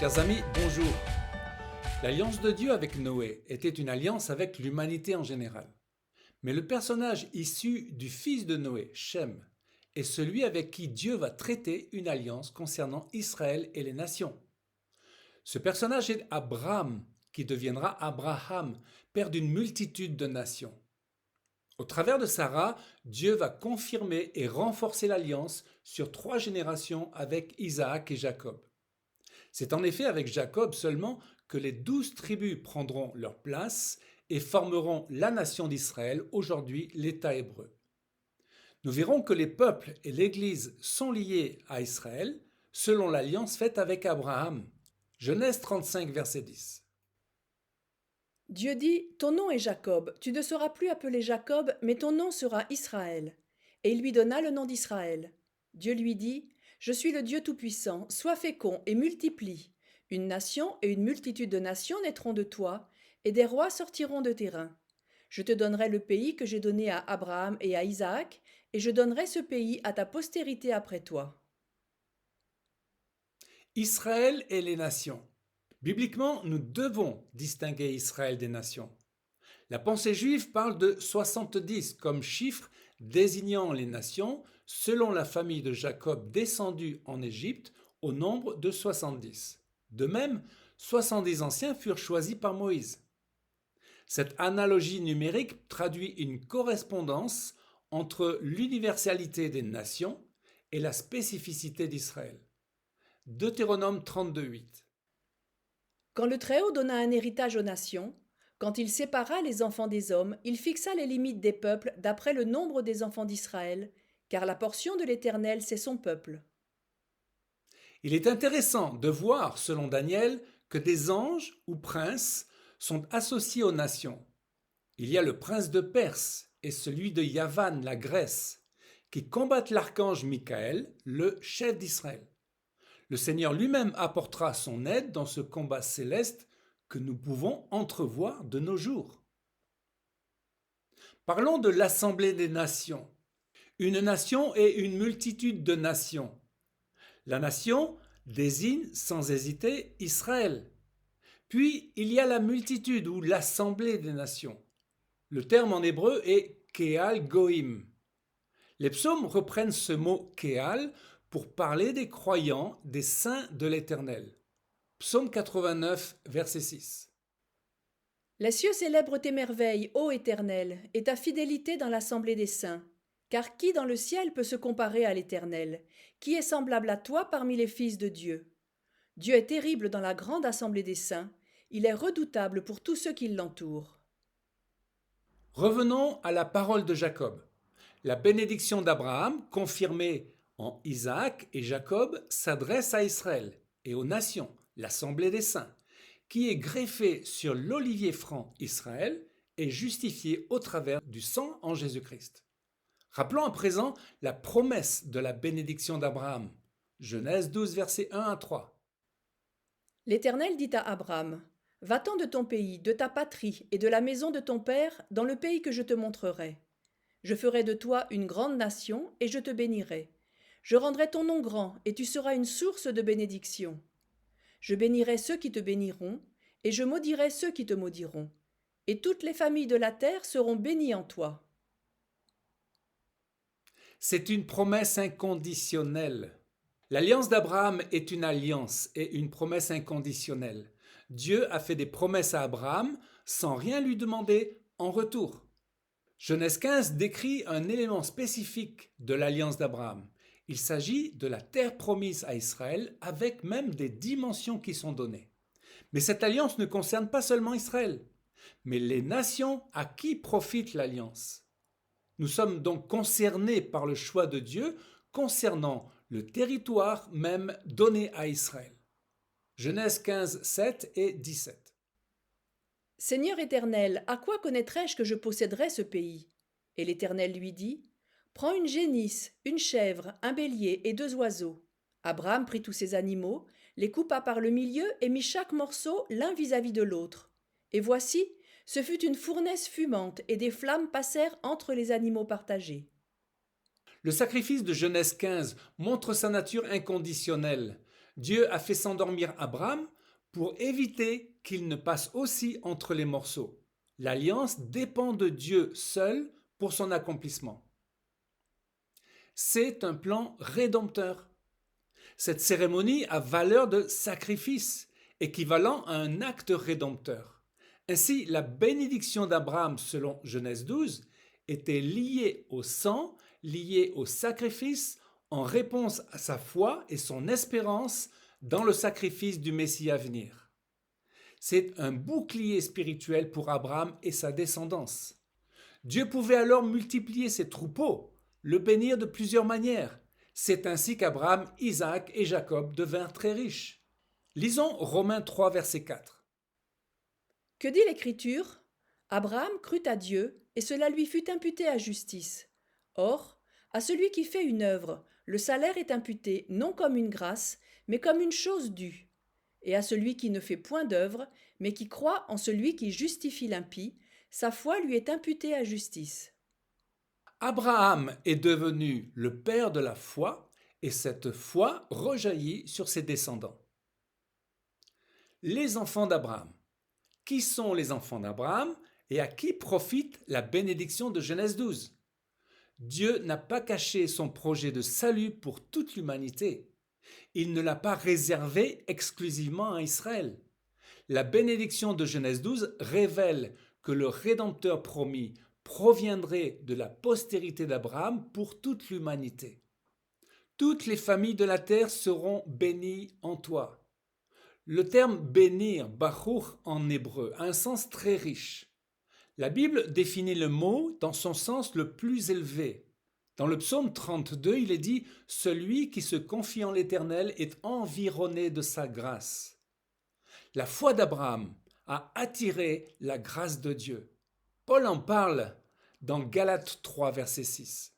Chers amis, bonjour. L'alliance de Dieu avec Noé était une alliance avec l'humanité en général. Mais le personnage issu du fils de Noé, Shem, est celui avec qui Dieu va traiter une alliance concernant Israël et les nations. Ce personnage est Abraham, qui deviendra Abraham, père d'une multitude de nations. Au travers de Sarah, Dieu va confirmer et renforcer l'alliance sur 3 générations avec Isaac et Jacob. C'est en effet avec Jacob seulement que les 12 tribus prendront leur place et formeront la nation d'Israël, aujourd'hui l'État hébreu. Nous verrons que les peuples et l'Église sont liés à Israël selon l'alliance faite avec Abraham. Genèse 35, verset 10. Dieu dit, ton nom est Jacob, tu ne seras plus appelé Jacob, mais ton nom sera Israël. Et il lui donna le nom d'Israël. Dieu lui dit, je suis le Dieu Tout-Puissant, sois fécond et multiplie. Une nation et une multitude de nations naîtront de toi, et des rois sortiront de tes reins. Je te donnerai le pays que j'ai donné à Abraham et à Isaac, et je donnerai ce pays à ta postérité après toi. Israël et les nations. Bibliquement, nous devons distinguer Israël des nations. La pensée juive parle de 70 comme chiffre désignant les nations selon la famille de Jacob descendue en Égypte au nombre de 70. De même, 70 anciens furent choisis par Moïse. Cette analogie numérique traduit une correspondance entre l'universalité des nations et la spécificité d'Israël. Deutéronome 32:8. Quand le Très-Haut donna un héritage aux nations, quand il sépara les enfants des hommes, il fixa les limites des peuples d'après le nombre des enfants d'Israël, car la portion de l'Éternel, c'est son peuple. Il est intéressant de voir, selon Daniel, que des anges ou princes sont associés aux nations. Il y a le prince de Perse et celui de Yavan, la Grèce, qui combattent l'archange Michael, le chef d'Israël. Le Seigneur lui-même apportera son aide dans ce combat céleste que nous pouvons entrevoir de nos jours. Parlons de l'Assemblée des nations. Une nation est une multitude de nations. La nation désigne sans hésiter Israël. Puis il y a la multitude ou l'Assemblée des nations. Le terme en hébreu est Keal Goïm. Les psaumes reprennent ce mot Keal pour parler des croyants, des saints de l'Éternel. Psaume 89, verset 6. Les cieux célèbrent tes merveilles, ô Éternel, et ta fidélité dans l'assemblée des saints. Car qui dans le ciel peut se comparer à l'Éternel? Qui est semblable à toi parmi les fils de Dieu? Dieu est terrible dans la grande assemblée des saints, il est redoutable pour tous ceux qui l'entourent. Revenons à la parole de Jacob. La bénédiction d'Abraham, confirmée en Isaac et Jacob, s'adresse à Israël et aux nations, l'assemblée des saints, qui est greffée sur l'olivier franc Israël et justifiée au travers du sang en Jésus-Christ. Rappelons à présent la promesse de la bénédiction d'Abraham. Genèse 12, versets 1 à 3. L'Éternel dit à Abraham, va-t'en de ton pays, de ta patrie et de la maison de ton père dans le pays que je te montrerai. Je ferai de toi une grande nation et je te bénirai. Je rendrai ton nom grand et tu seras une source de bénédiction. Je bénirai ceux qui te béniront et je maudirai ceux qui te maudiront. Et toutes les familles de la terre seront bénies en toi. C'est une promesse inconditionnelle. L'alliance d'Abraham est une alliance et une promesse inconditionnelle. Dieu a fait des promesses à Abraham sans rien lui demander en retour. Genèse 15 décrit un élément spécifique de l'alliance d'Abraham. Il s'agit de la terre promise à Israël avec même des dimensions qui sont données. Mais cette alliance ne concerne pas seulement Israël, mais les nations à qui profite l'alliance. Nous sommes donc concernés par le choix de Dieu concernant le territoire même donné à Israël. Genèse 15, 7 et 17. Seigneur Éternel, à quoi connaîtrai-je que je posséderai ce pays? Et l'Éternel lui dit, prends une génisse, une chèvre, un bélier et 2 oiseaux. Abraham prit tous ces animaux, les coupa par le milieu et mit chaque morceau l'un vis-à-vis de l'autre. Et voici, ce fut une fournaise fumante et des flammes passèrent entre les animaux partagés. Le sacrifice de Genèse 15 montre sa nature inconditionnelle. Dieu a fait s'endormir Abraham pour éviter qu'il ne passe aussi entre les morceaux. L'alliance dépend de Dieu seul pour son accomplissement. C'est un plan rédempteur. Cette cérémonie a valeur de sacrifice, équivalent à un acte rédempteur. Ainsi, la bénédiction d'Abraham, selon Genèse 12, était liée au sang, liée au sacrifice, en réponse à sa foi et son espérance dans le sacrifice du Messie à venir. C'est un bouclier spirituel pour Abraham et sa descendance. Dieu pouvait alors multiplier ses troupeaux, le bénir de plusieurs manières. C'est ainsi qu'Abraham, Isaac et Jacob devinrent très riches. Lisons Romains 3, verset 4. Que dit l'Écriture? Abraham crut à Dieu, et cela lui fut imputé à justice. Or, à celui qui fait une œuvre, le salaire est imputé non comme une grâce, mais comme une chose due. Et à celui qui ne fait point d'œuvre, mais qui croit en celui qui justifie l'impie, sa foi lui est imputée à justice. Abraham est devenu le père de la foi et cette foi rejaillit sur ses descendants. Les enfants d'Abraham. Qui sont les enfants d'Abraham et à qui profite la bénédiction de Genèse 12? Dieu n'a pas caché son projet de salut pour toute l'humanité. Il ne l'a pas réservé exclusivement à Israël. La bénédiction de Genèse 12 révèle que le Rédempteur promis proviendrait de la postérité d'Abraham pour toute l'humanité. Toutes les familles de la terre seront bénies en toi. Le terme bénir, baruch en hébreu, a un sens très riche. La Bible définit le mot dans son sens le plus élevé. Dans le psaume 32, il est dit « Celui qui se confie en l'Éternel est environné de sa grâce ». La foi d'Abraham a attiré la grâce de Dieu. Paul en parle dans Galates 3, verset 6.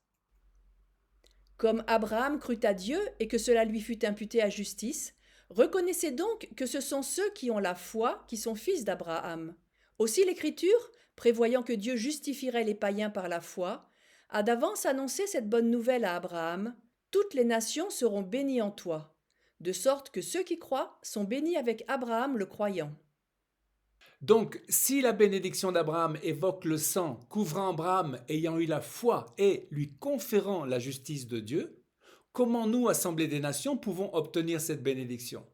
Comme Abraham crut à Dieu et que cela lui fut imputé à justice, reconnaissez donc que ce sont ceux qui ont la foi qui sont fils d'Abraham. Aussi l'Écriture, prévoyant que Dieu justifierait les païens par la foi, a d'avance annoncé cette bonne nouvelle à Abraham. Toutes les nations seront bénies en toi, de sorte que ceux qui croient sont bénis avec Abraham le croyant. Donc, si la bénédiction d'Abraham évoque le sang couvrant Abraham ayant eu la foi et lui conférant la justice de Dieu, comment nous, Assemblée des Nations, pouvons obtenir cette bénédiction?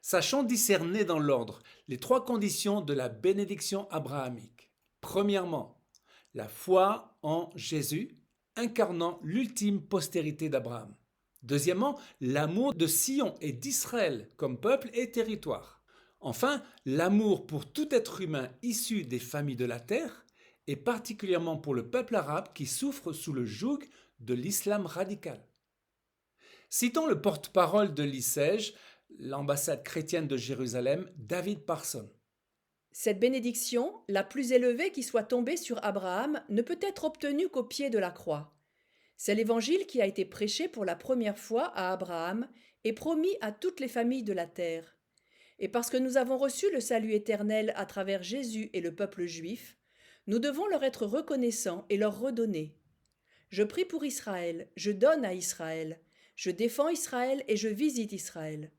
Sachons discerner dans l'ordre les trois conditions de la bénédiction abrahamique. Premièrement, la foi en Jésus, incarnant l'ultime postérité d'Abraham. Deuxièmement, l'amour de Sion et d'Israël comme peuple et territoire. Enfin, l'amour pour tout être humain issu des familles de la terre, et particulièrement pour le peuple arabe qui souffre sous le joug de l'islam radical. Citons le porte-parole de l'ICEJ, l'ambassade chrétienne de Jérusalem, David Parson. Cette bénédiction, la plus élevée qui soit tombée sur Abraham, ne peut être obtenue qu'au pied de la croix. C'est l'évangile qui a été prêché pour la première fois à Abraham et promis à toutes les familles de la terre. Et parce que nous avons reçu le salut éternel à travers Jésus et le peuple juif, nous devons leur être reconnaissants et leur redonner. Je prie pour Israël, je donne à Israël, je défends Israël et je visite Israël.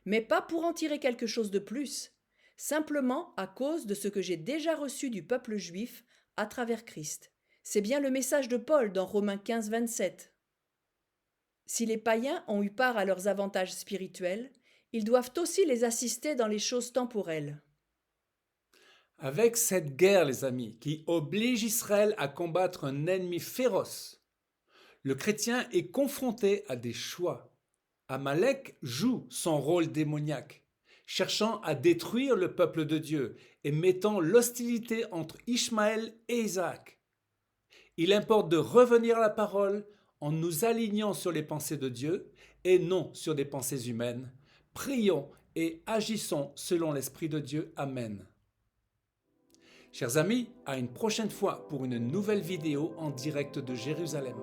Mais pas pour en tirer quelque chose de plus, simplement à cause de ce que j'ai déjà reçu du peuple juif à travers Christ. C'est bien le message de Paul dans Romains 15, 27. Si les païens ont eu part à leurs avantages spirituels, ils doivent aussi les assister dans les choses temporelles. Avec cette guerre, les amis, qui oblige Israël à combattre un ennemi féroce, le chrétien est confronté à des choix. Amalek joue son rôle démoniaque, cherchant à détruire le peuple de Dieu et mettant l'hostilité entre Ishmaël et Isaac. Il importe de revenir à la parole en nous alignant sur les pensées de Dieu et non sur des pensées humaines. Prions et agissons selon l'Esprit de Dieu. Amen. Chers amis, à une prochaine fois pour une nouvelle vidéo en direct de Jérusalem.